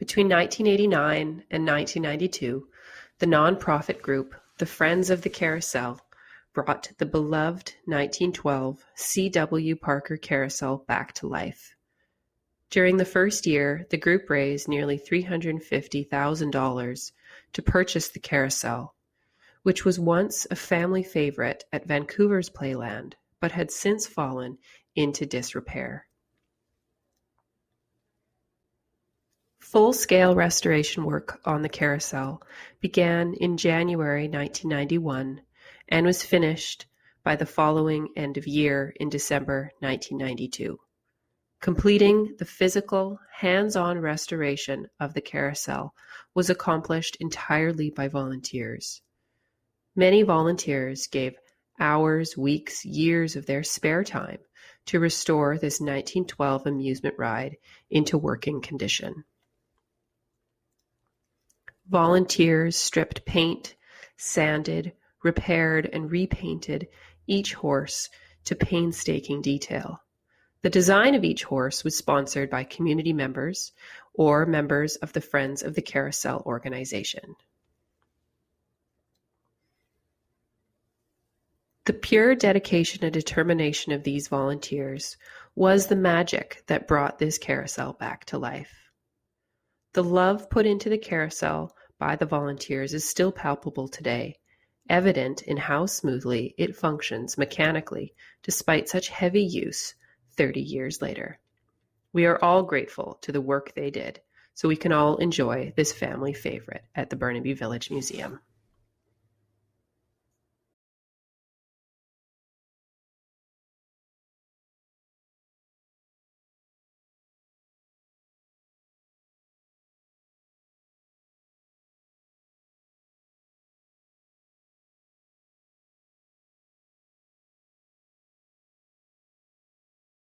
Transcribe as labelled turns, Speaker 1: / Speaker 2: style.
Speaker 1: Between 1989 and 1992, the nonprofit group, the Friends of the Carousel, brought the beloved 1912 C.W. Parker Carousel back to life. During the first year, the group raised nearly $350,000 to purchase the carousel, which was once a family favorite at Vancouver's Playland, but had since fallen into disrepair. Full-scale restoration work on the carousel began in January 1991 and was finished by the following end of year in December 1992. Completing the physical, hands-on restoration of the carousel was accomplished entirely by volunteers. Many volunteers gave hours, weeks, years of their spare time to restore this 1912 amusement ride into working condition. Volunteers stripped paint, sanded, repaired, and repainted each horse to painstaking detail. The design of each horse was sponsored by community members or members of the Friends of the Carousel organization. The pure dedication and determination of these volunteers was the magic that brought this carousel back to life. The love put into the carousel by the volunteers is still palpable today, evident in how smoothly it functions mechanically despite such heavy use 30 years later. We are all grateful to the work they did, so we can all enjoy this family favorite at the Burnaby Village Museum.